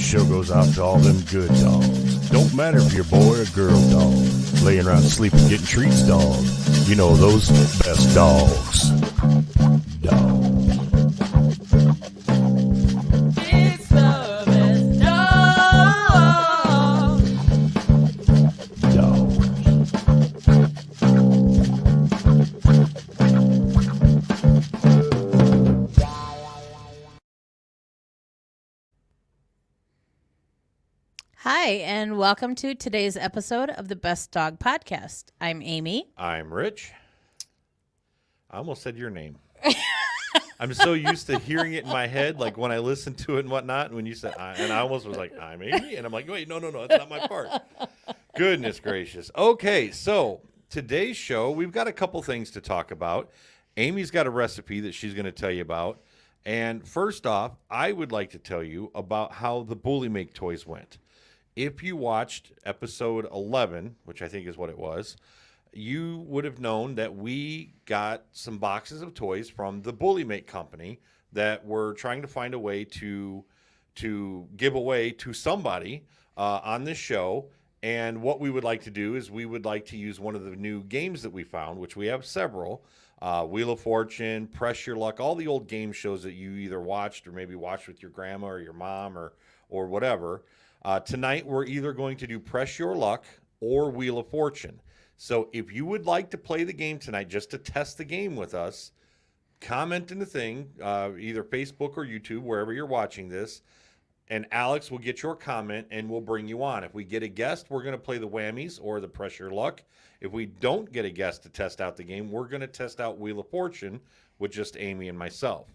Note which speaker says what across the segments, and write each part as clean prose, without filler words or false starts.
Speaker 1: show goes out to all them good dogs. Don't matter if you're a boy or a girl dog. Laying around sleeping, getting treats dog. You know those best dogs. Dog.
Speaker 2: It's the best dog.
Speaker 3: Hi, and welcome to today's episode of the Best Dog Podcast. I'm Amy.
Speaker 4: I'm Rich. I almost said your name. I'm so used to hearing it in my head, like when I listen to it and whatnot, and when you said, and I almost was like, I'm Amy, and I'm like, wait, no, that's not my part. Goodness gracious. Okay, so today's show, we've got a couple things to talk about. Amy's got a recipe that she's going to tell you about, and first off, I would like to tell you about how the Bullymake toys went. If you watched episode 11, which I think is what it was, you would have known that we got some boxes of toys from the Bullymake company that we're trying to find a way to give away to somebody on this show. And what we would like to do is we would like to use one of the new games that we found, which we have several, Wheel of Fortune, Press Your Luck, all the old game shows that you either watched or maybe watched with your grandma or your mom or whatever. Tonight, we're either going to do Press Your Luck or Wheel of Fortune. So if you would like to play the game tonight just to test the game with us, comment in the thing, either Facebook or YouTube, wherever you're watching this, and Alex will get your comment and we'll bring you on. If we get a guest, we're going to play the whammies or the Press Your Luck. If we don't get a guest to test out the game, we're going to test out Wheel of Fortune with just Amy and myself.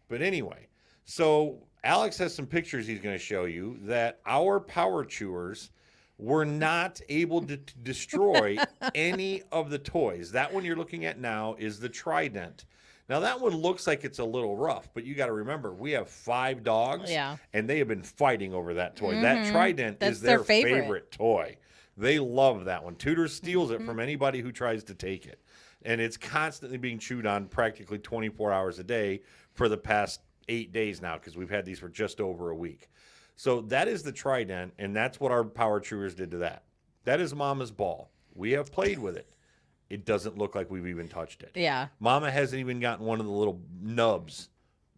Speaker 4: But anyway, so Alex has some pictures he's going to show you that our power chewers were not able to destroy any of the toys. That one you're looking at now is the Trident. Now, that one looks like it's a little rough, but you got to remember, we have 5 dogs, and they have been fighting over that toy. Mm-hmm. That Trident is their favorite toy. They love that one. Tudor steals it from anybody who tries to take it, and it's constantly being chewed on practically 24 hours a day for the past 8 days now, because we've had these for just over a week. So that is the Trident, and that's what our power chewers did to that. That is Mama's ball. We have played with it. It doesn't look like we've even touched it.
Speaker 3: Yeah.
Speaker 4: Mama hasn't even gotten one of the little nubs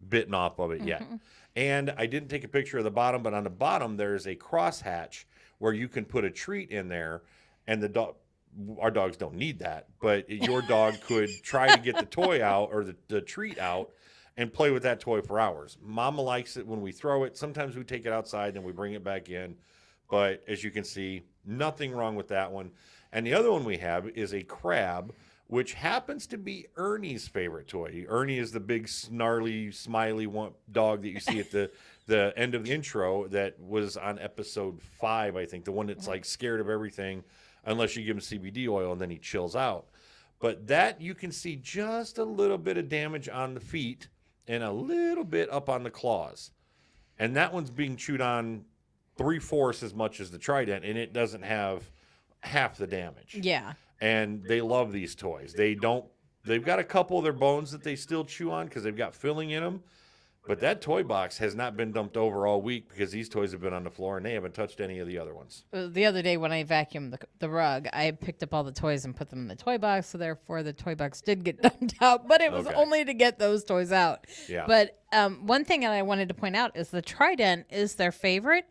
Speaker 4: bitten off of it yet. And I didn't take a picture of the bottom, but on the bottom there's a crosshatch where you can put a treat in there, and the dog. Our dogs don't need that, but your dog could try to get the toy out or the treat out and play with that toy for hours. Mama likes it when we throw it. Sometimes we take it outside and we bring it back in. But as you can see, nothing wrong with that one. And the other one we have is a crab, which happens to be Ernie's favorite toy. Ernie is the big, snarly, smiley dog that you see at the end of the intro that was on episode 5, I think. The one that's like scared of everything unless you give him CBD oil and then he chills out. But that you can see just a little bit of damage on the feet and a little bit up on the claws. And that one's being chewed on 3/4 as much as the Trident, and it doesn't have half the damage.
Speaker 3: Yeah.
Speaker 4: And they love these toys. They've got a couple of their bones that they still chew on because they've got filling in them. But that toy box has not been dumped over all week because these toys have been on the floor and they haven't touched any of the other ones.
Speaker 3: The other day when I vacuumed the rug, I picked up all the toys and put them in the toy box. So therefore, the toy box did get dumped out, but it was only to get those toys out.
Speaker 4: Yeah.
Speaker 3: But one thing that I wanted to point out is the Trident is their favorite,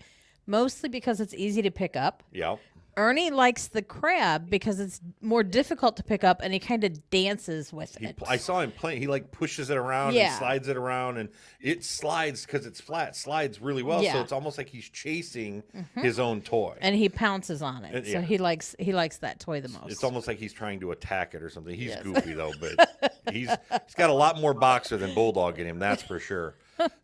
Speaker 3: mostly because it's easy to pick up.
Speaker 4: Yeah.
Speaker 3: Ernie likes the crab because it's more difficult to pick up, and he kind of dances with it.
Speaker 4: I saw him playing. He like pushes it around and slides it around, and it slides because it's flat. Slides really well, so it's almost like he's chasing his own toy.
Speaker 3: And he pounces on it, so he likes that toy the most.
Speaker 4: It's almost like he's trying to attack it or something. He's goofy though, but he's got a lot more boxer than Bulldog in him, that's for sure.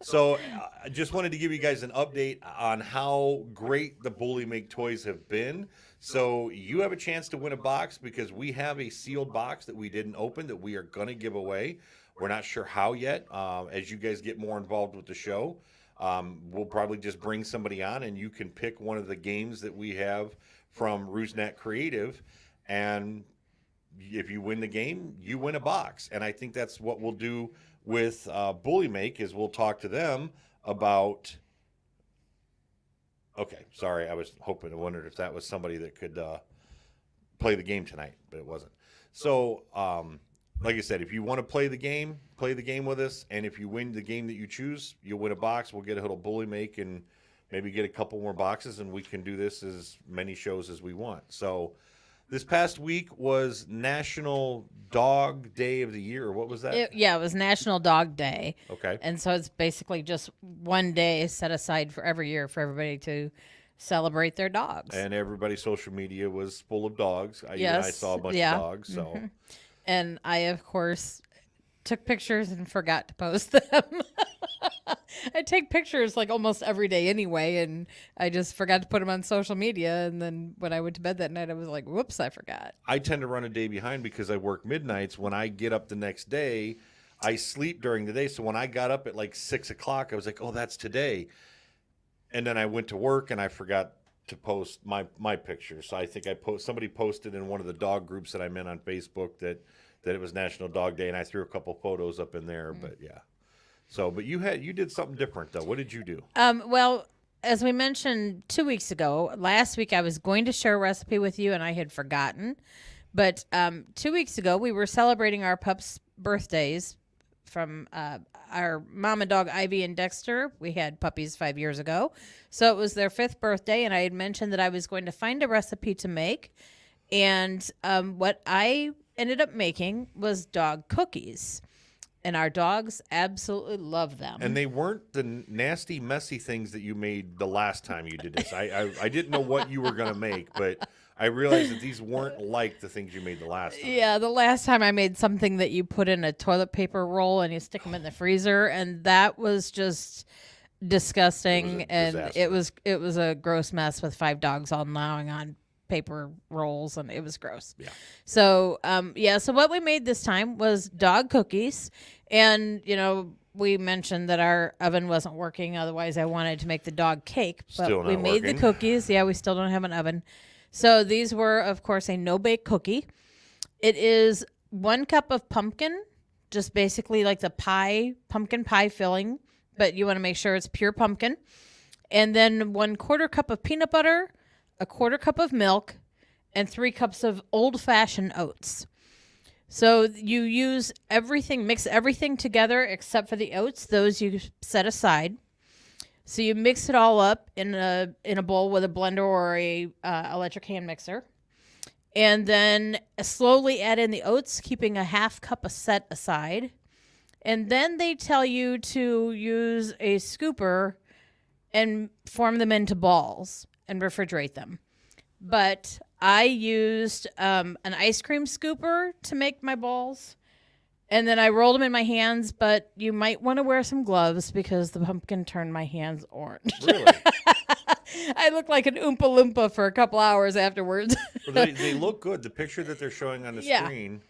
Speaker 4: So I just wanted to give you guys an update on how great the Bullymake toys have been. So you have a chance to win a box because we have a sealed box that we didn't open that we are going to give away. We're not sure how yet. As you guys get more involved with the show, we'll probably just bring somebody on and you can pick one of the games that we have from Roosenet Creative. And if you win the game, you win a box. And I think that's what we'll do with Bullymake is we'll talk to them about Okay, sorry. I was hoping and wondered if that was somebody that could play the game tonight, but it wasn't. So, like I said, if you want to play the game with us, and if you win the game that you choose, you'll win a box. We'll get a little Bullymake and maybe get a couple more boxes, and we can do this as many shows as we want. So, this past week was National Dog Day of the Year. What was that?
Speaker 3: It was National Dog Day.
Speaker 4: Okay.
Speaker 3: And so it's basically just one day set aside for every year for everybody to celebrate their dogs.
Speaker 4: And everybody's social media was full of dogs. I
Speaker 3: Yes,
Speaker 4: saw a bunch
Speaker 3: yeah.
Speaker 4: of dogs. So,
Speaker 3: And I, of course, took pictures and forgot to post them. I take pictures like almost every day anyway, and I just forgot to put them on social media. And then when I went to bed that night, I was like, whoops, I forgot.
Speaker 4: I tend to run a day behind because I work midnights. When I get up the next day, I sleep during the day. So when I got up at like 6 o'clock, I was like, oh, that's today. And then I went to work and I forgot to post my picture. So I think somebody posted in one of the dog groups that I'm in on Facebook that it was National Dog Day, and I threw a couple photos up in there. But yeah. So, but you did something different though. What did you do?
Speaker 3: Well, as we mentioned 2 weeks ago, last week I was going to share a recipe with you and I had forgotten. But 2 weeks ago, we were celebrating our pups' birthdays from our mama dog, Ivy and Dexter. We had puppies 5 years ago. So it was their 5th birthday, and I had mentioned that I was going to find a recipe to make. And what I ended up making was dog cookies. And our dogs absolutely love them.
Speaker 4: And they weren't the nasty, messy things that you made the last time you did this. I didn't know what you were going to make, but I realized that these weren't like the things you made the last time.
Speaker 3: Yeah, the last time I made something that you put in a toilet paper roll and you stick them in the freezer, and that was just disgusting. It was a gross mess with 5 dogs all gnawing on paper rolls, and it was gross.
Speaker 4: Yeah.
Speaker 3: So, so what we made this time was dog cookies. And, we mentioned that our oven wasn't working. Otherwise, I wanted to make the dog cake. But
Speaker 4: Still not
Speaker 3: we made
Speaker 4: working.
Speaker 3: the cookies. Yeah, we still don't have an oven. So these were, of course, a no-bake cookie. It is 1 cup of pumpkin, just basically like the pumpkin pie filling. But you want to make sure it's pure pumpkin. And then 1/4 cup of peanut butter, 1/4 cup of milk, and 3 cups of old-fashioned oats. So you use everything, mix everything together except for the oats. Those you set aside. So you mix it all up in a bowl with a blender or a electric hand mixer. And then slowly add in the oats, keeping a 1/2 cup set aside. And then they tell you to use a scooper and form them into balls and refrigerate them. But I used an ice cream scooper to make my balls. And then I rolled them in my hands, but you might want to wear some gloves because the pumpkin turned my hands orange.
Speaker 4: Really?
Speaker 3: I looked like an Oompa Loompa for a couple hours afterwards.
Speaker 4: Well, they look good. The picture that they're showing on the
Speaker 3: Yeah.
Speaker 4: screen,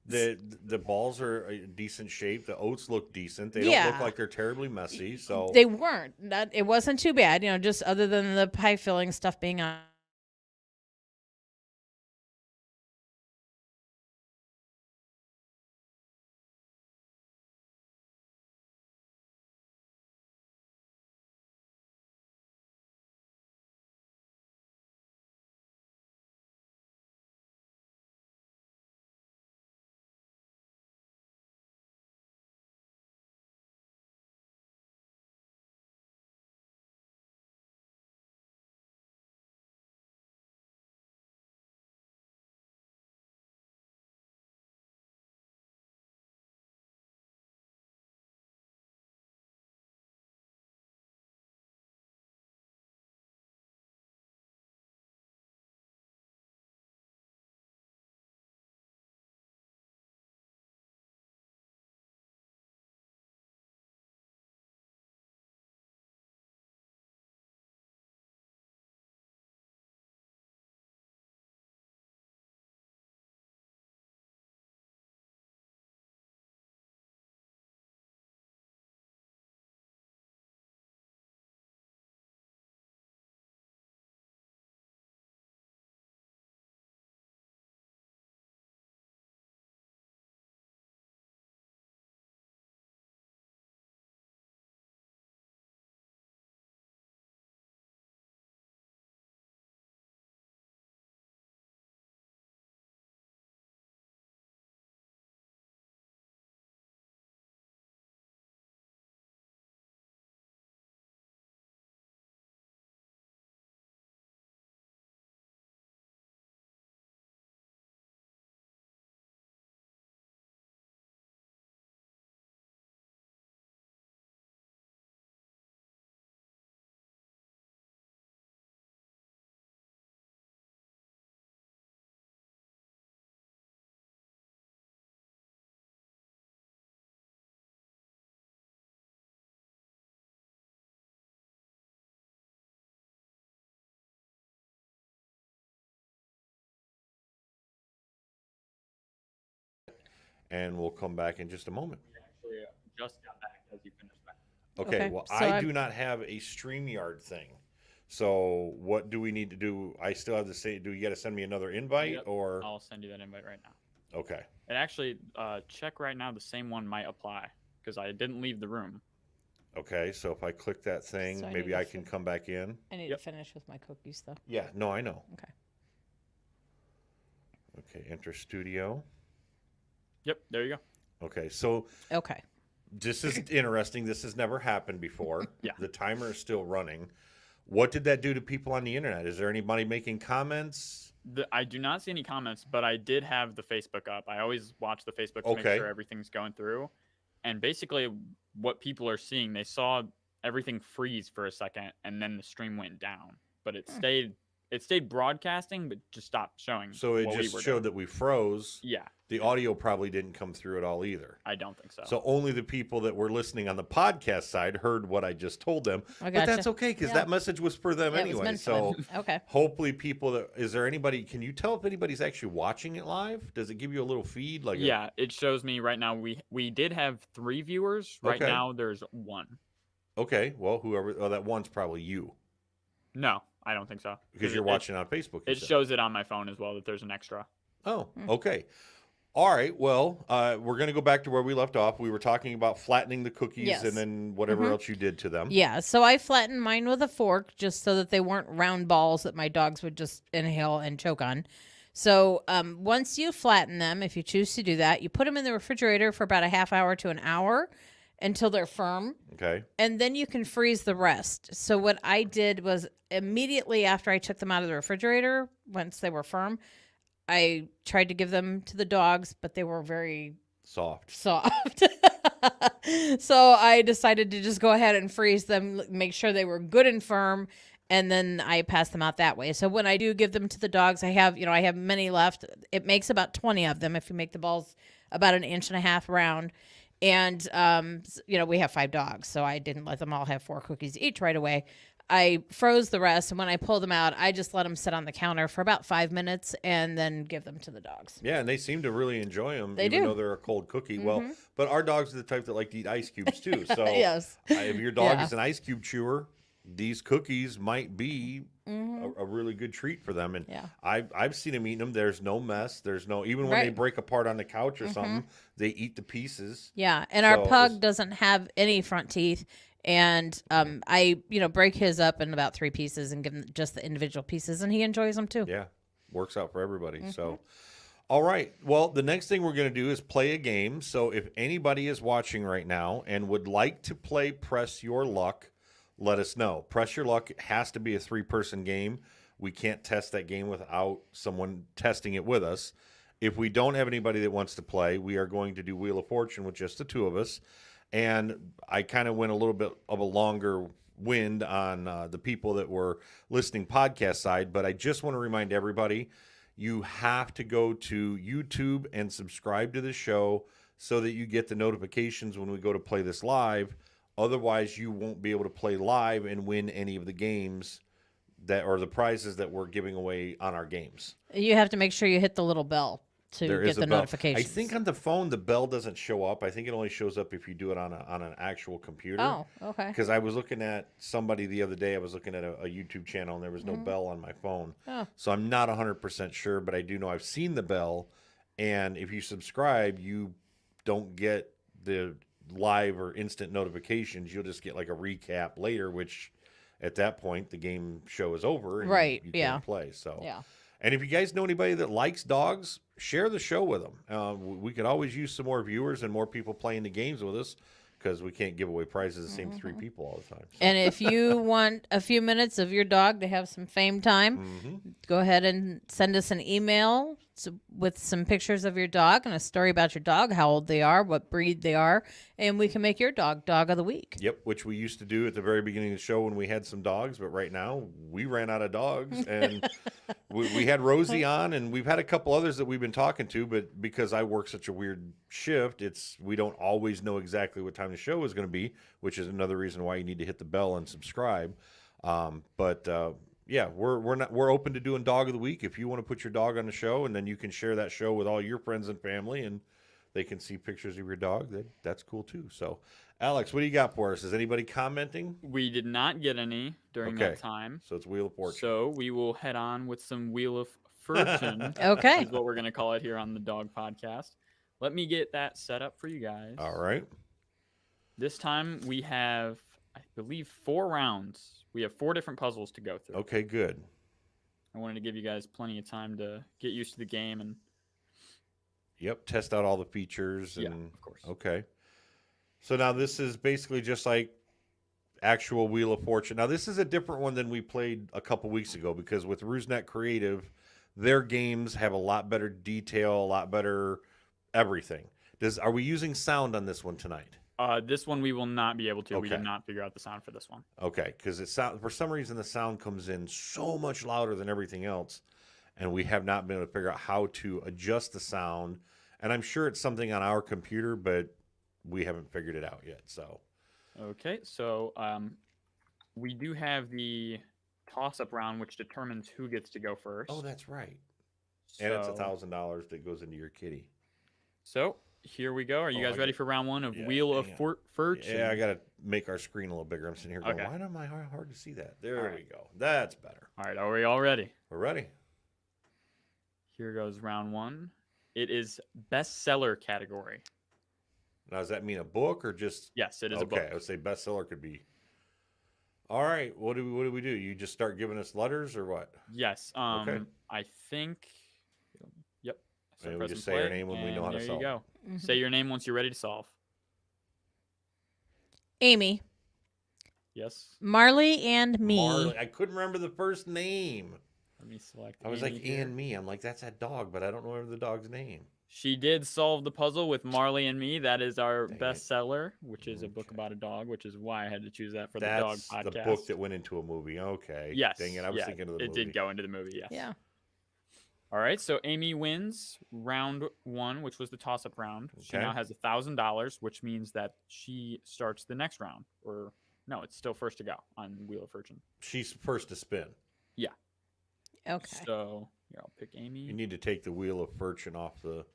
Speaker 4: the balls are a decent shape. The oats look decent. They
Speaker 3: Yeah.
Speaker 4: don't look like they're terribly messy. So
Speaker 3: They weren't. It wasn't too bad, just other than the pie filling stuff being on
Speaker 4: and we'll come back in just a moment.
Speaker 5: Actually, just got back as you finished that.
Speaker 4: Okay,
Speaker 3: Okay,
Speaker 4: well,
Speaker 3: so
Speaker 4: I
Speaker 3: I'm-
Speaker 4: do not have a StreamYard thing. So what do we need to do? I still have to say, do you got to send me another invite
Speaker 5: Yep.
Speaker 4: or?
Speaker 5: I'll send you that invite right now.
Speaker 4: Okay.
Speaker 5: And actually, check right now. The same one might apply because I didn't leave the room.
Speaker 4: Okay, so if I click that thing,
Speaker 3: So I
Speaker 4: maybe
Speaker 3: need to
Speaker 4: I can come back in.
Speaker 3: I need
Speaker 5: Yep.
Speaker 3: to finish with my cookies though.
Speaker 4: Yeah, no, I know.
Speaker 3: Okay.
Speaker 4: Okay, enter studio.
Speaker 5: Yep, there you go.
Speaker 4: Okay, so
Speaker 3: Okay.
Speaker 4: this is interesting. This has never happened before.
Speaker 5: Yeah.
Speaker 4: The timer is still running. What did that do to people on the internet? Is there anybody making comments?
Speaker 5: I do not see any comments, but I did have the Facebook up. I always watch the Facebook to
Speaker 4: Okay.
Speaker 5: make sure everything's going through. And basically, what people are seeing, they saw everything freeze for a second, and then the stream went down. But it stayed broadcasting, but just stopped showing.
Speaker 4: So it
Speaker 5: what we
Speaker 4: just
Speaker 5: were
Speaker 4: showed
Speaker 5: doing.
Speaker 4: that we froze.
Speaker 5: Yeah,
Speaker 4: The audio probably didn't come through at all either.
Speaker 5: I don't think so.
Speaker 4: So only the people that were listening on the podcast side heard what I just told them.
Speaker 3: I
Speaker 4: But that's
Speaker 3: gotcha.
Speaker 4: okay because
Speaker 3: Yeah.
Speaker 4: that message was for them
Speaker 3: Yeah, it was
Speaker 4: anyway.
Speaker 3: meant for
Speaker 4: So
Speaker 3: them. Okay.
Speaker 4: hopefully people that is there anybody can you tell if anybody's actually watching it live? Does it give you a little feed like
Speaker 5: yeah, it shows me right now. We did have 3 viewers. Right
Speaker 4: Okay.
Speaker 5: now, there's 1.
Speaker 4: okay, well whoever that one's probably you
Speaker 5: No, I don't think so.
Speaker 4: because you're watching on Facebook. you
Speaker 5: It
Speaker 4: said.
Speaker 5: shows it on my phone as well that there's an extra.
Speaker 4: Oh,
Speaker 3: Hmm.
Speaker 4: okay. All right. Well, we're going to go back to where we left off. We were talking about flattening the cookies
Speaker 3: Yes.
Speaker 4: and then whatever
Speaker 3: Mhm.
Speaker 4: else you did to them.
Speaker 3: Yeah, so I flattened mine with a fork just so that they weren't round balls that my dogs would just inhale and choke on. So once you flatten them, if you choose to do that, you put them in the refrigerator for about a half hour to an hour until they're firm,
Speaker 4: Okay.
Speaker 3: and then you can freeze the rest. So what I did was immediately after I took them out of the refrigerator, once they were firm, I tried to give them to the dogs, but they were very
Speaker 4: Soft.
Speaker 3: soft. So I decided to just go ahead and freeze them, make sure they were good and firm, and then I pass them out that way. So when I do give them to the dogs, I have many left. It makes about 20 of them if you make the balls about 1.5 inches round. And we have 5 dogs, so I didn't let them all have 4 cookies each right away. I froze the rest, and when I pulled them out, I just let them sit on the counter for about 5 minutes and then give them to the dogs.
Speaker 4: Yeah, and they seem to really enjoy them,
Speaker 3: They
Speaker 4: even
Speaker 3: do.
Speaker 4: though they're a cold cookie. Well, but our dogs are the type that like to eat ice cubes too. So
Speaker 3: Yes.
Speaker 4: if your dog
Speaker 3: Yeah.
Speaker 4: is an ice cube chewer, these cookies might be a really good treat for them. And
Speaker 3: Yeah.
Speaker 4: I've seen them eating them. There's no mess. There's no even when they
Speaker 3: Right.
Speaker 4: break apart on the couch or something, they eat the pieces.
Speaker 3: Yeah, and our
Speaker 4: So
Speaker 3: pug
Speaker 4: it's-
Speaker 3: doesn't have any front teeth, and I break his up in about 3 pieces and give him just the individual pieces, and he enjoys them too.
Speaker 4: Yeah, works out for everybody.
Speaker 3: Mm-hmm.
Speaker 4: So, all right. Well, the next thing we're going to do is play a game. So, if anybody is watching right now and would like to play Press Your Luck, let us know. Press Your Luck has to be a 3-person game. We can't test that game without someone testing it with us. If we don't have anybody that wants to play, we are going to do Wheel of Fortune with just the 2 of us. And I kind of went a little bit of a longer wind on the people that were listening podcast side, but I just want to remind everybody, you have to go to YouTube and subscribe to the show so that you get the notifications when we go to play this live. Otherwise, you won't be able to play live and win any of the games that are the prizes that we're giving away on our games.
Speaker 3: You have to make sure you hit the little bell to
Speaker 4: There
Speaker 3: get
Speaker 4: is
Speaker 3: the
Speaker 4: a bell.
Speaker 3: notifications.
Speaker 4: I think on the phone the bell doesn't show up. I think it only shows up if you do it on an actual computer.
Speaker 3: Oh, okay.
Speaker 4: Because I was looking at somebody the other day. I was looking at a YouTube channel and there was no bell on my phone.
Speaker 3: Oh.
Speaker 4: So I'm not 100% sure, but I do know I've seen the bell. And if you subscribe, you don't get the live or instant notifications. You'll just get like a recap later, which at that point the game show is over. And
Speaker 3: Right,
Speaker 4: You
Speaker 3: yeah.
Speaker 4: can't play. So
Speaker 3: Yeah.
Speaker 4: And if you guys know anybody that likes dogs, share the show with them. We could always use some more viewers and more people playing the games with us because we can't give away prizes the same 3 people all the time. So,
Speaker 3: And if you want a few minutes of your dog to have some fame time, go ahead and send us an email with some pictures of your dog and a story about your dog, how old they are, what breed they are, and we can make your dog Dog of the Week.
Speaker 4: Yep, which we used to do at the very beginning of the show when we had some dogs, but right now we ran out of dogs and we had Rosie on and we've had a couple others that we've been talking to, but because I work such a weird shift, we don't always know exactly what time the show is going to be, which is another reason why you need to hit the bell and subscribe. Yeah, we're open to doing Dog of the Week if you want to put your dog on the show, and then you can share that show with all your friends and family and they can see pictures of your dog. That's cool too. So, Alex, what do you got for us? Is anybody commenting?
Speaker 5: We did not get any during
Speaker 4: Okay.
Speaker 5: that time.
Speaker 4: So it's Wheel of Fortune.
Speaker 5: So we will head on with some Wheel of Fortune.
Speaker 3: Okay.
Speaker 5: Is what we're going to call it here on the Dog Podcast. Let me get that set up for you guys.
Speaker 4: All right.
Speaker 5: This time we have, I believe, 4 rounds. We have 4 different puzzles to go through.
Speaker 4: Okay, good.
Speaker 5: I wanted to give you guys plenty of time to get used to the game and
Speaker 4: Yep, test out all the features. And,
Speaker 5: yeah, of course.
Speaker 4: Okay. So now this is basically just like actual Wheel of Fortune. Now this is a different one than we played a couple weeks ago because with Rusnet Creative, their games have a lot better detail, a lot better everything. Are we using sound on this one tonight?
Speaker 5: This one we will not be able to. We did
Speaker 4: Okay.
Speaker 5: not figure out the sound for this one.
Speaker 4: Okay, because for some reason the sound comes in so much louder than everything else, and we have not been able to figure out how to adjust the sound. And I'm sure it's something on our computer, but we haven't figured it out yet. So,
Speaker 5: Okay, so we do have the toss-up round, which determines who gets to go first.
Speaker 4: oh, that's right. And it's
Speaker 5: So-
Speaker 4: $1,000 that goes into your kitty.
Speaker 5: So here we go. Are you
Speaker 4: Oh,
Speaker 5: guys
Speaker 4: I
Speaker 5: ready
Speaker 4: get-
Speaker 5: for round 1 of
Speaker 4: yeah,
Speaker 5: Wheel of
Speaker 4: hang on.
Speaker 5: Fortune?
Speaker 4: Yeah, I got to make our screen a little bigger. I'm sitting here going,
Speaker 5: Okay.
Speaker 4: why am I hard to see that? There
Speaker 5: All
Speaker 4: we
Speaker 5: right.
Speaker 4: go. That's better.
Speaker 5: All right, are we all ready?
Speaker 4: We're ready.
Speaker 5: Here goes round 1. It is bestseller category.
Speaker 4: Now, does that mean a book or just
Speaker 5: Yes, it is a
Speaker 4: okay,
Speaker 5: book.
Speaker 4: I would say bestseller could be. All right, what do we do? You just start giving us letters or what?
Speaker 5: Yes.
Speaker 4: Okay.
Speaker 5: I think. Yep. So
Speaker 4: Maybe we
Speaker 5: press
Speaker 4: just
Speaker 5: and
Speaker 4: say our
Speaker 5: play,
Speaker 4: name when we
Speaker 5: and
Speaker 4: know how to
Speaker 5: there
Speaker 4: solve.
Speaker 5: you go.
Speaker 3: Mhm.
Speaker 5: Say your name once you're ready to solve.
Speaker 3: Amy,
Speaker 5: Yes.
Speaker 3: Marley, and me.
Speaker 4: Marley. I couldn't remember the first name.
Speaker 5: Let me select.
Speaker 4: I was
Speaker 5: Amy
Speaker 4: like,
Speaker 5: here.
Speaker 4: and me. I'm like, that's that dog, but I don't remember the dog's name.
Speaker 5: She did solve the puzzle with Marley and Me. That is our
Speaker 4: Dang it.
Speaker 5: bestseller, which is a book
Speaker 4: Okay.
Speaker 5: about a dog, which is why I had to choose that for the dog
Speaker 4: That's
Speaker 5: podcast.
Speaker 4: the book that went into a movie. Okay.
Speaker 5: Yes.
Speaker 4: Dang it. I was
Speaker 5: yeah,
Speaker 4: thinking of the
Speaker 5: it
Speaker 4: movie.
Speaker 5: did go into the movie. Yes.
Speaker 3: Yeah.
Speaker 5: All right. So Amy wins round 1, which was the toss-up round. She
Speaker 4: Okay.
Speaker 5: now has $1,000, which means that she starts the next round. Or no, it's still first to go on Wheel of Fortune.
Speaker 4: She's first to spin.
Speaker 3: Okay.
Speaker 5: So here, I'll pick Amy.
Speaker 4: You need to take the Wheel of Fortune off the.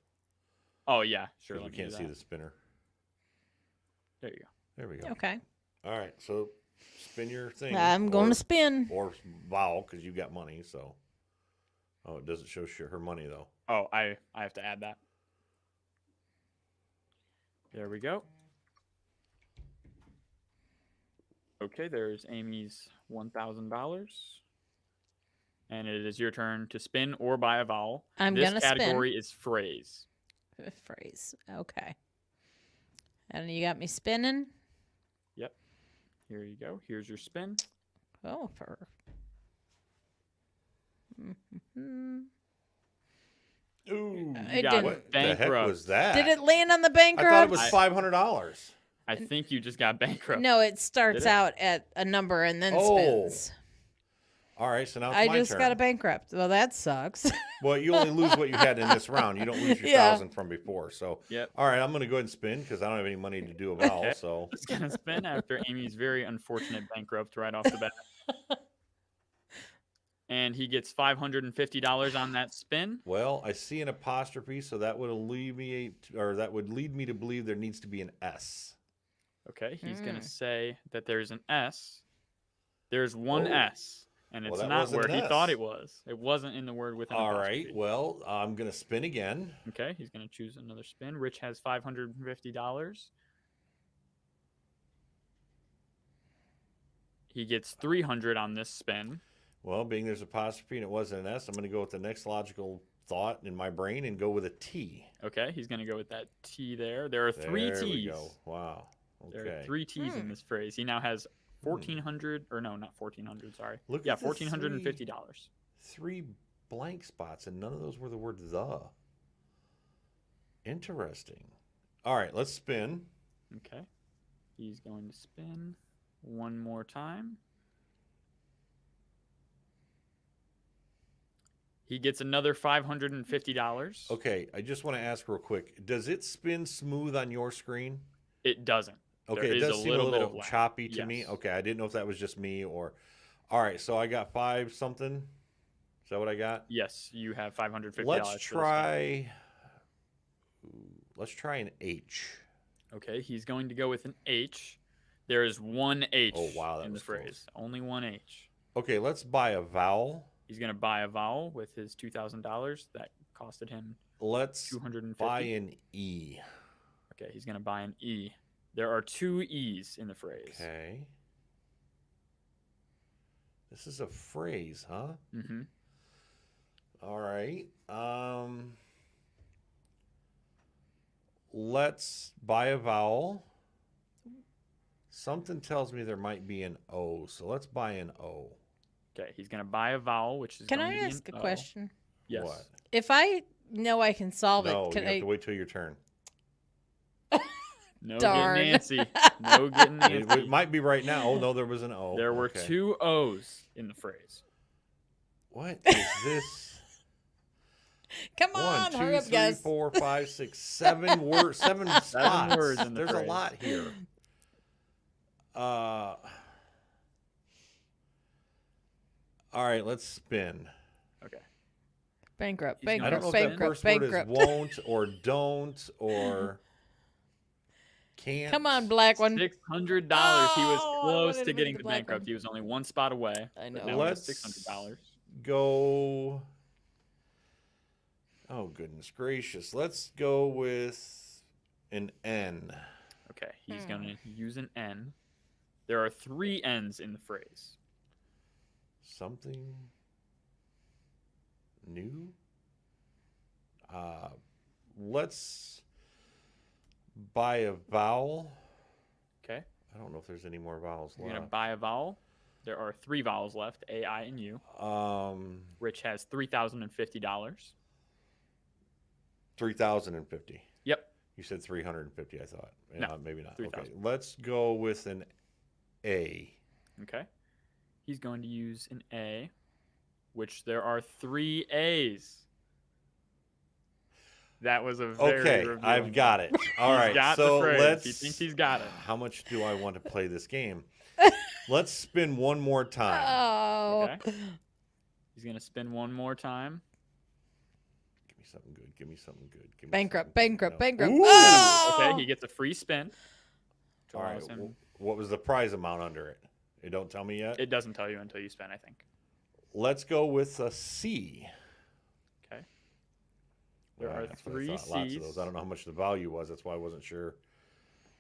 Speaker 5: Oh yeah, sure.
Speaker 4: Because we
Speaker 5: let me
Speaker 4: can't
Speaker 5: do
Speaker 4: see
Speaker 5: that.
Speaker 4: the spinner.
Speaker 5: There you go.
Speaker 4: There we go.
Speaker 3: Okay.
Speaker 4: All right. So spin your thing.
Speaker 3: I'm going
Speaker 4: or-
Speaker 3: to spin.
Speaker 4: Or vowel because you got money. So. Oh, it doesn't show her money though.
Speaker 5: Oh, I have to add that. There we go. Okay, there's Amy's $1,000. And it is your turn to spin or buy a vowel.
Speaker 3: I'm
Speaker 5: this
Speaker 3: gonna spin.
Speaker 5: category is phrase.
Speaker 3: Phrase. Okay. And you got me spinning.
Speaker 5: Yep. Here you go. Here's your spin.
Speaker 3: Oh, for. Mhm.
Speaker 4: Ooh.
Speaker 3: It
Speaker 5: got
Speaker 3: didn't.
Speaker 4: What the heck
Speaker 5: bankrupt.
Speaker 4: was that?
Speaker 3: Did it land on the
Speaker 4: I thought it
Speaker 3: bankrupt?
Speaker 4: was $500.
Speaker 5: I think you just got bankrupt.
Speaker 3: No, it starts
Speaker 5: Did it?
Speaker 3: out at a number and then
Speaker 4: Oh,
Speaker 3: spins.
Speaker 4: All right, so now it's
Speaker 3: I
Speaker 4: my
Speaker 3: just
Speaker 4: turn.
Speaker 3: got a bankrupt. Well, that sucks.
Speaker 4: Well, you only lose what you had in this round. You don't lose your
Speaker 3: Yeah.
Speaker 4: 1,000 from before. So,
Speaker 5: Yep.
Speaker 4: all right, I'm going to go ahead and spin because I don't have any money to do a vowel.
Speaker 5: Okay.
Speaker 4: So,
Speaker 5: Just gonna spin after Amy's very unfortunate bankrupt right off the bat. And he gets $550 on that spin.
Speaker 4: well, I see an apostrophe, so that would alleviate, or that would lead me to believe there needs to be an S.
Speaker 5: Okay, he's gonna
Speaker 3: Mm.
Speaker 5: say that there's an S. There's one
Speaker 4: Oh.
Speaker 5: S, and
Speaker 4: Well,
Speaker 5: it's
Speaker 4: that
Speaker 5: not
Speaker 4: wasn't
Speaker 5: where
Speaker 4: an
Speaker 5: he thought
Speaker 4: S.
Speaker 5: it was. It wasn't in the word with an
Speaker 4: All
Speaker 5: apostrophe.
Speaker 4: right, well, I'm going to spin again.
Speaker 5: Okay, he's gonna choose another spin. Rich has $550. He gets 300 on this spin.
Speaker 4: Well, being there's apostrophe and it wasn't an S, I'm going to go with the next logical thought in my brain and go with a T.
Speaker 5: Okay, he's gonna go with that T there. There are three
Speaker 4: There we
Speaker 5: T's.
Speaker 4: go. Wow.
Speaker 5: There
Speaker 4: Okay.
Speaker 5: are 3 T's in this phrase. He now has 1,400, or no, not 1,400. Sorry.
Speaker 4: Look
Speaker 5: Yeah,
Speaker 4: at the
Speaker 5: $1,450.
Speaker 4: 3 blank spots, and none of those were the word the. Interesting. All right, let's spin.
Speaker 5: Okay. He's going to spin one more time. He gets another $550.
Speaker 4: Okay, I just want to ask real quick. Does it spin smooth on your screen?
Speaker 5: It doesn't.
Speaker 4: Okay,
Speaker 5: There
Speaker 4: it
Speaker 5: is
Speaker 4: does
Speaker 5: a
Speaker 4: seem a
Speaker 5: little bit
Speaker 4: little
Speaker 5: of lag.
Speaker 4: choppy to me.
Speaker 5: Yes.
Speaker 4: Okay, I didn't know if that was just me or. All right, so I got 5 something. Is that what I got?
Speaker 5: Yes, you have $550.
Speaker 4: Let's
Speaker 5: for this one.
Speaker 4: try. Let's try an H.
Speaker 5: Okay, he's going to go with an H. There is one H
Speaker 4: Oh, wow, that
Speaker 5: in the
Speaker 4: was close.
Speaker 5: phrase. Only one H.
Speaker 4: Okay, let's buy a vowel.
Speaker 5: He's going to buy a vowel with his $2,000. That costed him
Speaker 4: Let's
Speaker 5: $250.
Speaker 4: buy an E.
Speaker 5: Okay, he's going to buy an E. There are 2 E's in the phrase.
Speaker 4: Okay. This is a phrase, huh?
Speaker 5: Mm-hmm.
Speaker 4: All right. Let's buy a vowel. Something tells me there might be an O, so let's buy an O.
Speaker 5: Okay, he's going to buy a vowel, which is
Speaker 3: Can
Speaker 5: going
Speaker 3: I
Speaker 5: to be
Speaker 3: ask a
Speaker 5: an O.
Speaker 3: question?
Speaker 5: Yes.
Speaker 4: What?
Speaker 3: If I know I can solve
Speaker 4: No,
Speaker 3: it,
Speaker 4: you
Speaker 3: can
Speaker 4: have
Speaker 3: I?
Speaker 4: to wait till your turn.
Speaker 5: No
Speaker 3: Darn.
Speaker 5: getting Nancy. No getting
Speaker 4: It
Speaker 5: Nancy.
Speaker 4: might be right now. Oh, no, there was an O.
Speaker 5: There were
Speaker 4: Okay.
Speaker 5: 2 O's in the phrase.
Speaker 4: What is this?
Speaker 3: Come
Speaker 4: 1,
Speaker 3: on,
Speaker 4: 2,
Speaker 3: hurry up,
Speaker 4: 3,
Speaker 3: guys.
Speaker 4: 4, 5, 6, 7 words, 7 spots.
Speaker 5: words in the
Speaker 4: There's a
Speaker 5: phrase.
Speaker 4: lot here. All right, let's spin.
Speaker 5: Okay.
Speaker 3: Bankrupt,
Speaker 5: He's gonna
Speaker 4: I don't
Speaker 3: bankrupt,
Speaker 4: know if that
Speaker 3: bankrupt,
Speaker 4: first word is
Speaker 3: bankrupt.
Speaker 4: won't or don't or can't.
Speaker 3: Come on, black one.
Speaker 5: $600. He was
Speaker 3: Oh, I
Speaker 5: close
Speaker 3: wanted
Speaker 5: to
Speaker 3: to
Speaker 5: getting
Speaker 3: make
Speaker 5: the
Speaker 3: the black
Speaker 5: bankrupt.
Speaker 3: one.
Speaker 5: He was only 1 spot away.
Speaker 3: I
Speaker 5: but
Speaker 3: know.
Speaker 5: now he has
Speaker 4: Let's
Speaker 5: $600.
Speaker 4: go. Oh, goodness gracious. Let's go with an N.
Speaker 5: Okay, he's going to use an N. There are 3 N's in the phrase.
Speaker 4: Something new. Let's buy a vowel.
Speaker 5: Okay,
Speaker 4: I don't know if there's any more vowels
Speaker 5: you're going to
Speaker 4: left.
Speaker 5: buy a vowel. There are 3 vowels left, A, I, and U. Rich has $3,050.
Speaker 4: 3,050.
Speaker 5: Yep.
Speaker 4: You said 350, I thought.
Speaker 5: No,
Speaker 4: Maybe not.
Speaker 5: 3,000.
Speaker 4: Okay, let's go with an A.
Speaker 5: Okay. He's going to use an A, which there are 3 A's. That was a very
Speaker 4: Okay,
Speaker 5: revealing
Speaker 4: I've got it. All
Speaker 5: He's
Speaker 4: right,
Speaker 5: got
Speaker 4: so
Speaker 5: the phrase.
Speaker 4: let's.
Speaker 5: He thinks he's got it.
Speaker 4: How much do I want to play this game? Let's spin one more time.
Speaker 3: Oh.
Speaker 5: Okay. He's going to spin one more time.
Speaker 4: Give me something good. Give me something good. Give me
Speaker 3: Bankrupt,
Speaker 4: something good.
Speaker 3: bankrupt,
Speaker 4: No.
Speaker 3: bankrupt.
Speaker 4: Ooh!
Speaker 3: Oh!
Speaker 5: Okay, he gets a free spin. which
Speaker 4: All right.
Speaker 5: allows him-
Speaker 4: What was the prize amount under it? It don't tell me yet.
Speaker 5: It doesn't tell you until you spin, I think.
Speaker 4: Let's go with a C.
Speaker 5: Okay. There
Speaker 4: Well,
Speaker 5: are
Speaker 4: that's what I
Speaker 5: 3
Speaker 4: thought. Lots of
Speaker 5: C's.
Speaker 4: those. I don't know how much the value was. That's why I wasn't sure.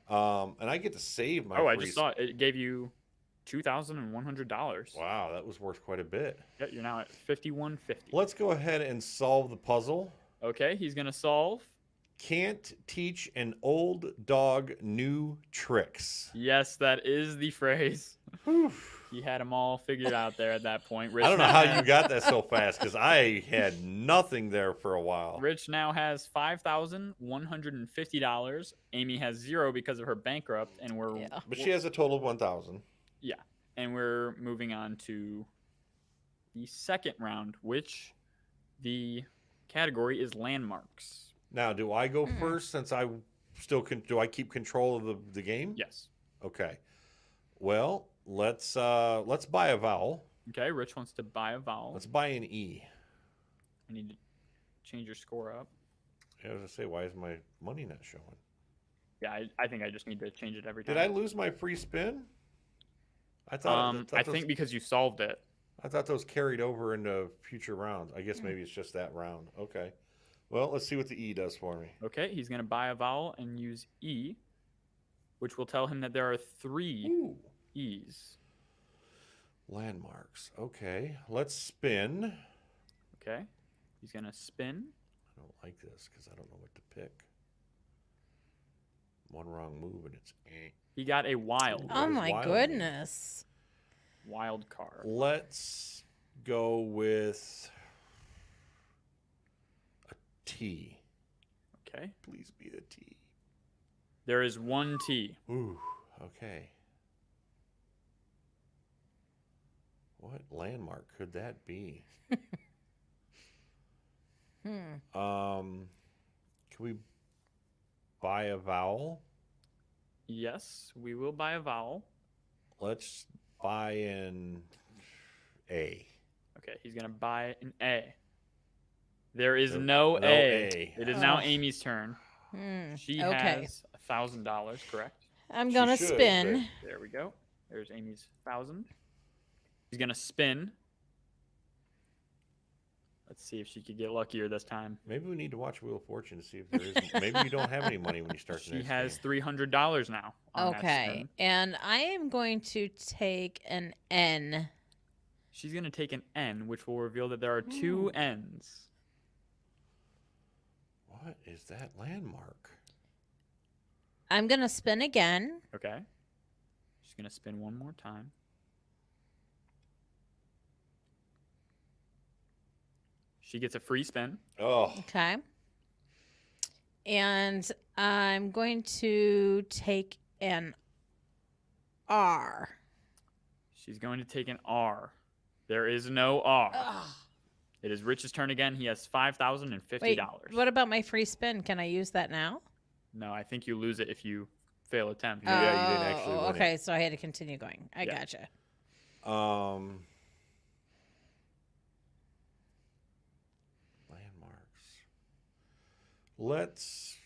Speaker 4: And I get to save my.
Speaker 5: Oh, I
Speaker 4: free
Speaker 5: just saw it. It gave you $2,100.
Speaker 4: Wow, that was worth quite a bit.
Speaker 5: Yeah, you're now at $5,150.
Speaker 4: Let's go ahead and solve the puzzle.
Speaker 5: Okay, he's gonna solve.
Speaker 4: Can't teach an old dog new tricks.
Speaker 5: Yes, that is the phrase. He had them all figured out there at that point. Rich
Speaker 4: I don't know
Speaker 5: now
Speaker 4: how you
Speaker 5: has-
Speaker 4: got that so fast because I had nothing there for a while.
Speaker 5: Rich now has $5,150. Amy has 0 because of her bankrupt, and we're
Speaker 3: Yeah.
Speaker 4: But she has a total of 1,000.
Speaker 5: and we're moving on to the second round, which the category is landmarks.
Speaker 4: Now, do I go first since I still can? Do I keep control of the game?
Speaker 5: Yes.
Speaker 4: Okay. Well, let's buy a vowel.
Speaker 5: Okay, Rich wants to buy a vowel.
Speaker 4: Let's buy an E.
Speaker 5: I need to change your score up.
Speaker 4: I was gonna say, why is my money not showing?
Speaker 5: Yeah, I think I just need to change it every time.
Speaker 4: Did I lose my free spin? I thought.
Speaker 5: I think because you solved it.
Speaker 4: I thought those carried over into future rounds. I guess maybe it's just that round. Okay. Well, let's see what the E does for me.
Speaker 5: Okay, he's going to buy a vowel and use E, which will tell him that there are 3
Speaker 4: Ooh.
Speaker 5: E's.
Speaker 4: Landmarks. Okay. Let's spin.
Speaker 5: Okay, he's going to spin.
Speaker 4: I don't like this because I don't know what to pick. One wrong move and it's
Speaker 5: He got a wild.
Speaker 4: What
Speaker 3: Oh
Speaker 4: does
Speaker 3: my
Speaker 4: wild
Speaker 3: goodness.
Speaker 5: Wild card.
Speaker 4: Let's go with a T.
Speaker 5: Okay,
Speaker 4: Please be a T.
Speaker 5: there is 1 T.
Speaker 4: Ooh, okay. What landmark could that be? Can we buy a vowel?
Speaker 5: Yes, we will buy a vowel.
Speaker 4: Let's buy an A.
Speaker 5: Okay, he's going to buy an A. There is
Speaker 4: There-
Speaker 5: no
Speaker 4: no
Speaker 5: A.
Speaker 4: A.
Speaker 5: It is now
Speaker 3: Ugh.
Speaker 5: Amy's turn. She
Speaker 3: okay.
Speaker 5: has $1,000, correct?
Speaker 3: I'm going to
Speaker 4: should,
Speaker 3: spin.
Speaker 5: There we go. There's Amy's 1,000. She's going to spin. Let's see if she could get luckier this time.
Speaker 4: Maybe we need to watch Wheel of Fortune to see if there is. Maybe you don't have any money when you start the
Speaker 5: She
Speaker 4: next
Speaker 5: has
Speaker 4: game.
Speaker 5: $300 now. On that
Speaker 3: Okay.
Speaker 5: spin.
Speaker 3: And I am going to take an N.
Speaker 5: She's going to take an N, which will reveal that there are 2 N's.
Speaker 4: What is that landmark?
Speaker 3: I'm going to spin again.
Speaker 5: Okay. She's going to spin one more time. She gets a free spin.
Speaker 4: Oh,
Speaker 3: Okay. And I'm going to take an R.
Speaker 5: She's going to take an R. There is no R. It is Rich's turn again. He has $5,050.
Speaker 3: Wait, what about my free spin? Can I use that now?
Speaker 5: No, I think you lose it if you fail attempt.
Speaker 4: Yeah, you didn't actually win it.
Speaker 3: Okay, so I had to continue going. I
Speaker 5: Yeah.
Speaker 3: gotcha.
Speaker 4: Landmarks. Let's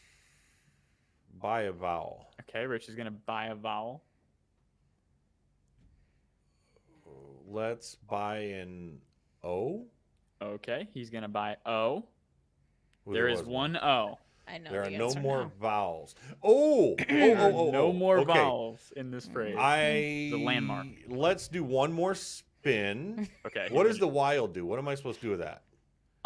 Speaker 4: buy a vowel.
Speaker 5: Okay, Rich is going to buy a vowel.
Speaker 4: Let's buy an O.
Speaker 5: Okay, he's going to buy O.
Speaker 4: Ooh,
Speaker 5: There is
Speaker 4: was
Speaker 5: one O.
Speaker 3: I know
Speaker 4: There are
Speaker 3: the
Speaker 4: no
Speaker 3: answer
Speaker 4: more
Speaker 3: now.
Speaker 4: vowels. Oh,
Speaker 5: There are
Speaker 4: oh,
Speaker 5: no more
Speaker 4: okay.
Speaker 5: vowels in this phrase.
Speaker 4: The
Speaker 5: landmark.
Speaker 4: Let's do one more spin.
Speaker 5: Okay.
Speaker 4: What does the wild do? What am I supposed to do with that?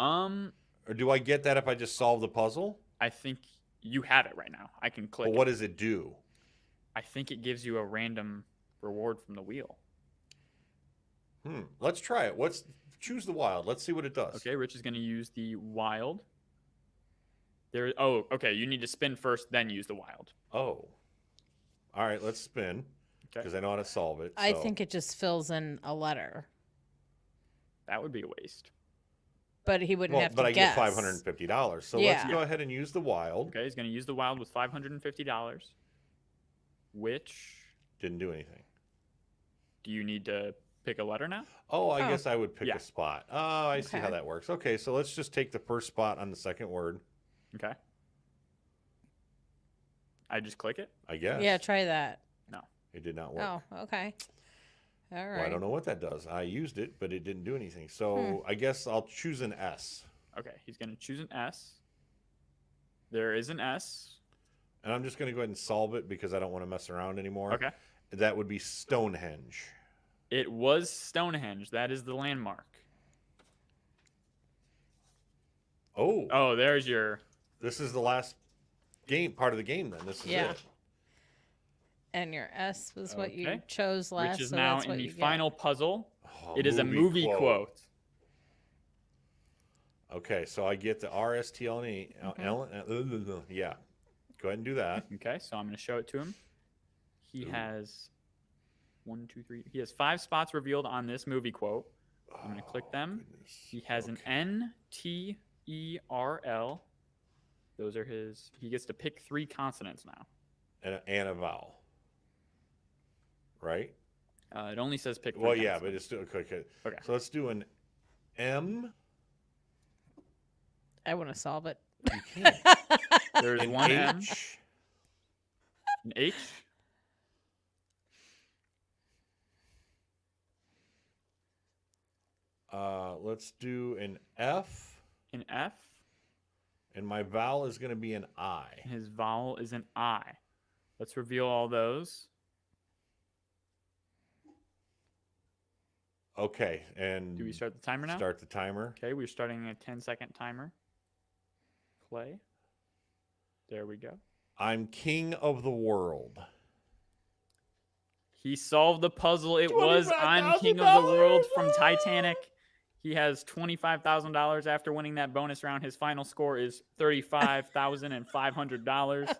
Speaker 4: Or do I get that if I just solve the puzzle?
Speaker 5: I think you have it right now. I can click.
Speaker 4: But what does it do?
Speaker 5: I think it gives you a random reward from the wheel.
Speaker 4: Let's try it. Choose the wild. Let's see what it does.
Speaker 5: Okay, Rich is going to use the wild. Okay. You need to spin first, then use the wild.
Speaker 4: Oh. All right, let's spin
Speaker 5: Okay.
Speaker 4: because I know how to solve it.
Speaker 3: I
Speaker 4: so-
Speaker 3: think it just fills in a letter.
Speaker 5: That would be a waste.
Speaker 3: But he wouldn't
Speaker 4: Well,
Speaker 3: have to
Speaker 4: but I
Speaker 3: guess.
Speaker 4: get $550. So
Speaker 3: Yeah.
Speaker 4: let's go ahead and use the wild.
Speaker 5: Okay, he's going to use the wild with $550. Which
Speaker 4: Didn't do anything.
Speaker 5: do you need to pick a letter now?
Speaker 4: Oh, I
Speaker 3: Oh.
Speaker 4: guess I would pick
Speaker 5: Yeah.
Speaker 4: a spot. Oh, I see how
Speaker 3: Okay.
Speaker 4: that works. Okay, so let's just take the first spot on the second word,
Speaker 5: Okay. I just click it?
Speaker 4: I guess.
Speaker 3: Yeah, try that.
Speaker 4: It did not work.
Speaker 3: Oh, okay. All right.
Speaker 4: Well, I don't know what that does. I used it, but it didn't do anything. So I guess I'll choose an S.
Speaker 5: Okay, he's going to choose an S. There is an S.
Speaker 4: And I'm just going to go ahead and solve it because I don't want to mess around anymore.
Speaker 5: Okay.
Speaker 4: That would be Stonehenge.
Speaker 5: It was Stonehenge. That is the landmark.
Speaker 4: Oh,
Speaker 5: Oh, there's your...
Speaker 4: this is the last part of the game then. This is
Speaker 3: Yeah.
Speaker 4: it.
Speaker 3: And your S was what you
Speaker 5: Okay.
Speaker 3: chose last.
Speaker 5: Which is
Speaker 3: so
Speaker 5: now
Speaker 3: that's
Speaker 5: in
Speaker 3: what
Speaker 5: the
Speaker 3: you get.
Speaker 5: final puzzle.
Speaker 4: Oh,
Speaker 5: It is a movie quote.
Speaker 4: Okay, so I get the RSTLNE. Yeah. Go ahead and do that.
Speaker 5: Okay, so I'm going to show it to him. He has 1, 2, 3. He has 5 spots revealed on this movie quote. I'm going to click them. He has an N, T, E, R, L. Those are his. He gets to pick 3 consonants now.
Speaker 4: And a vowel. Right?
Speaker 5: It only says pick 3
Speaker 4: Well, yeah,
Speaker 5: consonants.
Speaker 4: but it's still okay.
Speaker 5: Okay.
Speaker 4: So let's do an M.
Speaker 3: I want to solve it.
Speaker 4: You can't.
Speaker 5: There's
Speaker 4: An
Speaker 5: one M,
Speaker 4: H.
Speaker 5: an H,
Speaker 4: Let's do an F.
Speaker 5: an F,
Speaker 4: And my vowel is going to be an I.
Speaker 5: and his vowel is an I. Let's reveal all those.
Speaker 4: Okay. And
Speaker 5: Do we start the timer now?
Speaker 4: start the timer?
Speaker 5: Okay, we're starting a 10-second timer. Play. There we go.
Speaker 4: I'm king of the world.
Speaker 5: He solved the puzzle. It was I'm King of the World from Titanic. He has $25,000 after winning that bonus round. His final score is $35,500.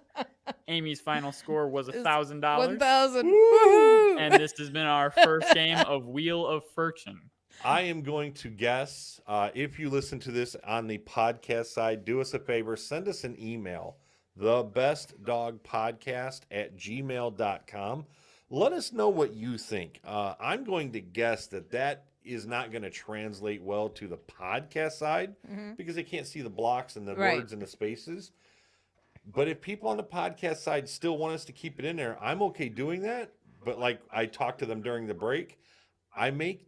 Speaker 5: Amy's final score was $1,000.
Speaker 3: 1,000. Woohoo!
Speaker 5: And this has been our first game of Wheel of Fortune.
Speaker 4: I am going to guess, if you listen to this on the podcast side, do us a favor, send us an email, thebestdogpodcast@gmail.com. Let us know what you think. I'm going to guess that is not going to translate well to the podcast side because they can't see the blocks and the
Speaker 3: Right.
Speaker 4: words and the spaces. But if people on the podcast side still want us to keep it in there, I'm okay doing that. But like I talked to them during the break, I may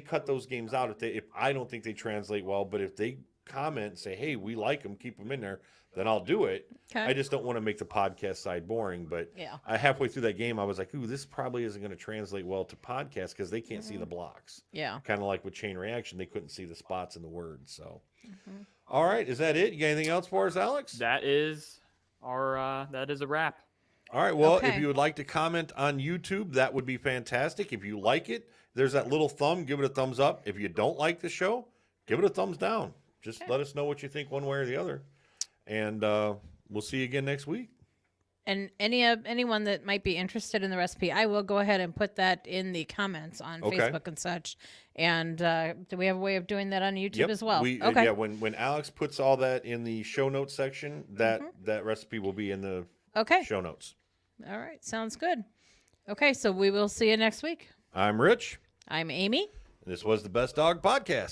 Speaker 4: cut those games out if I don't think they translate well. But if they comment and say, hey, we like them, keep them in there, then I'll do it.
Speaker 3: Okay.
Speaker 4: I just don't want to make the podcast side boring. But
Speaker 3: Yeah.
Speaker 4: halfway through that game, I was like, ooh, this probably isn't going to translate well to podcast because they can't see the blocks.
Speaker 3: Yeah.
Speaker 4: Kind of like with Chain Reaction, they couldn't see the spots in the words. So, all right, is that it? You got anything else for us, Alex?
Speaker 5: That is a wrap.
Speaker 4: All right. Well,
Speaker 3: Okay.
Speaker 4: if you would like to comment on YouTube, that would be fantastic. If you like it, there's that little thumb. Give it a thumbs up. If you don't like the show, give it a thumbs down. Just let us know what you think one way or the other. And we'll see you again next week.
Speaker 3: And anyone that might be interested in the recipe, I will go ahead and put that in the comments on
Speaker 4: Okay.
Speaker 3: Facebook and such. And do we have a way of doing that on YouTube as well?
Speaker 4: We,
Speaker 3: Okay.
Speaker 4: Yeah, when Alex puts all that in the show notes section, that recipe will be in the
Speaker 3: Okay.
Speaker 4: show notes.
Speaker 3: All right. Sounds good. Okay. So we will see you next week.
Speaker 4: I'm Rich.
Speaker 3: I'm Amy.
Speaker 4: This was the Best Dog Podcast.